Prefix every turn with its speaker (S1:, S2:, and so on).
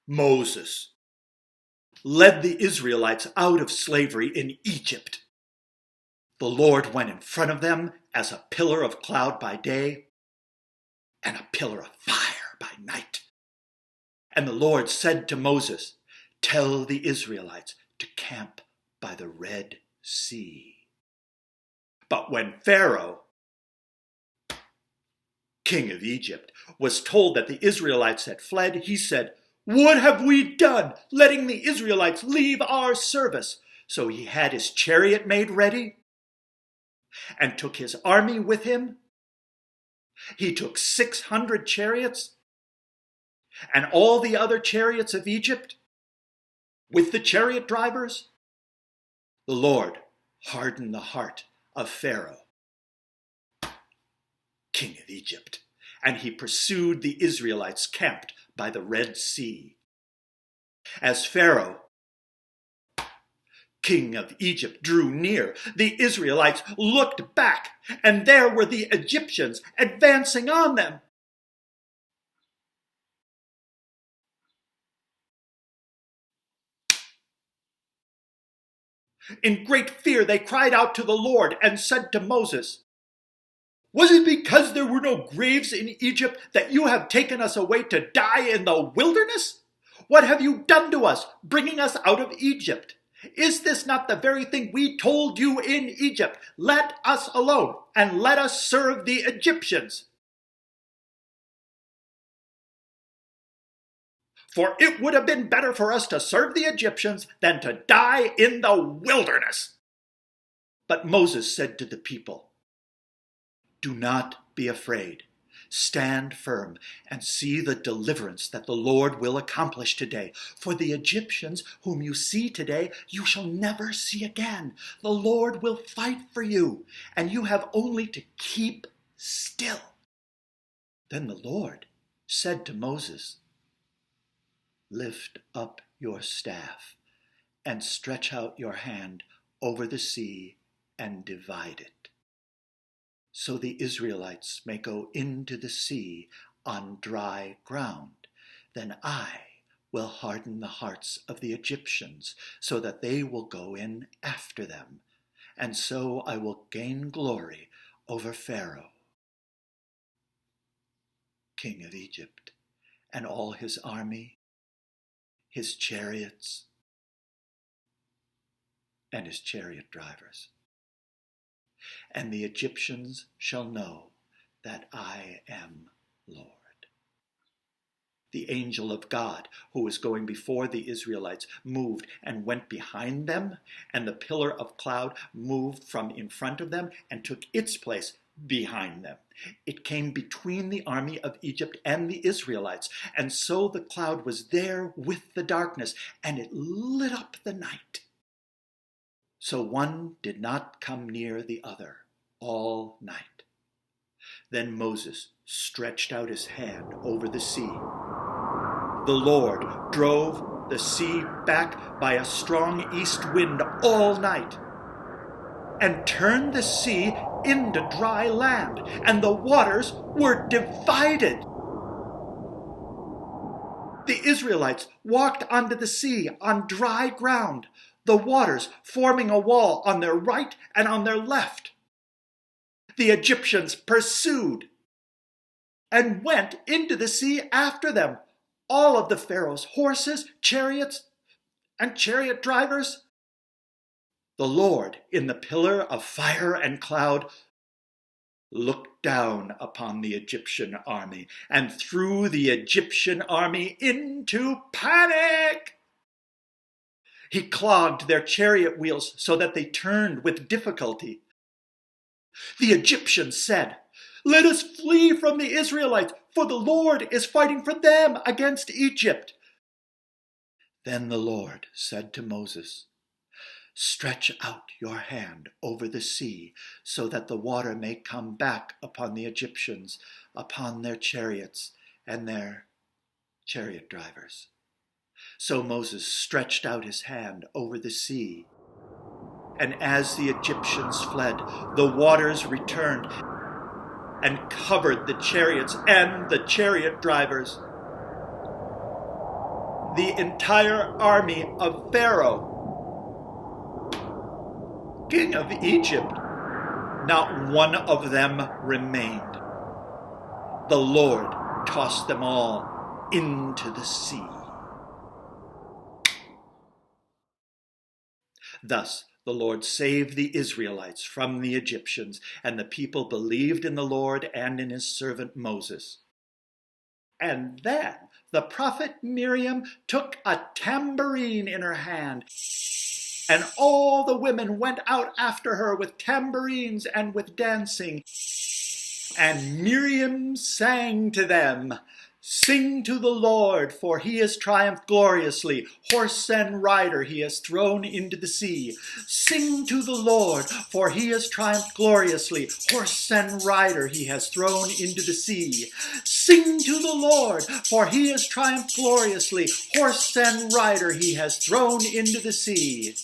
S1: Moses led the Israelites out of slavery in Egypt. The Lord went in front of them as a pillar of cloud by day and a pillar of fire by night. And the Lord said to Moses, "Tell the Israelites to camp by the Red Sea." But when Pharaoh, king of Egypt, was told that the Israelites had fled, he said, "What have we done, letting the Israelites leave our service?" So he had his chariot made ready and took his army with him. He took 600 chariots and all the other chariots of Egypt with the chariot drivers. The Lord hardened the heart of Pharaoh, king of Egypt, and he pursued the Israelites camped by the Red Sea. As Pharaoh, king of Egypt, drew near, the Israelites looked back, and there were the Egyptians advancing on them. In great fear, they cried out to the Lord and said to Moses, "Was it because there were no graves in Egypt that you have taken us away to die in the wilderness? What have you done to us, bringing us out of Egypt? Is this not the very thing we told you in Egypt? Let us alone, and let us serve the Egyptians. For it would have been better for us to serve the Egyptians than to die in the wilderness." But Moses said to the people, "Do not be afraid. Stand firm and see the deliverance that the Lord will accomplish today. For the Egyptians whom you see today, you shall never see again. The Lord will fight for you, and you have only to keep still." Then the Lord said to Moses, "Lift up your staff and stretch out your hand over the sea and divide it, so the Israelites may go into the sea on dry ground. Then I will harden the hearts of the Egyptians, so that they will go in after them, and so I will gain glory over Pharaoh, king of Egypt, and all his army, his chariots, and his chariot drivers. And the Egyptians shall know that I am Lord." The angel of God, who was going before the Israelites, moved and went behind them, and the pillar of cloud moved from in front of them and took its place behind them. It came between the army of Egypt and the Israelites, and so the cloud was there with the darkness, and it lit up the night. So one did not come near the other all night. Then Moses stretched out his hand over the sea. The Lord drove the sea back by a strong east wind all night, and turned the sea into dry land, and the waters were divided. The Israelites walked onto the sea on dry ground, the waters forming a wall on their right and on their left. The Egyptians pursued and went into the sea after them, all of the Pharaoh's horses, chariots, and chariot drivers. The Lord, in the pillar of fire and cloud, looked down upon the Egyptian army and threw the Egyptian army into panic. He clogged their chariot wheels so that they turned with difficulty. The Egyptians said, "Let us flee from the Israelites, for the Lord is fighting for them against Egypt." Then the Lord said to Moses, "Stretch out your hand over the sea, so that the water may come back upon the Egyptians, upon their chariots and their chariot drivers." So Moses stretched out his hand over the sea, and as the Egyptians fled, the waters returned and covered the chariots and the chariot drivers. the entire army of Pharaoh, king of Egypt. Not one of them remained. The Lord tossed them all into the sea. Thus the Lord saved the Israelites from the Egyptians, and the people believed in the Lord and in his servant Moses. And then the prophet Miriam took a tambourine in her hand, and all the women went out after her with tambourines and with dancing. And Miriam sang to them, "Sing to the Lord, for he has triumphed gloriously. Horse and rider he has thrown into the sea. Sing to the Lord, for he has triumphed gloriously. Horse and rider he has thrown into the sea. Sing to the Lord, for he has triumphed gloriously. Horse and rider he has thrown into the sea."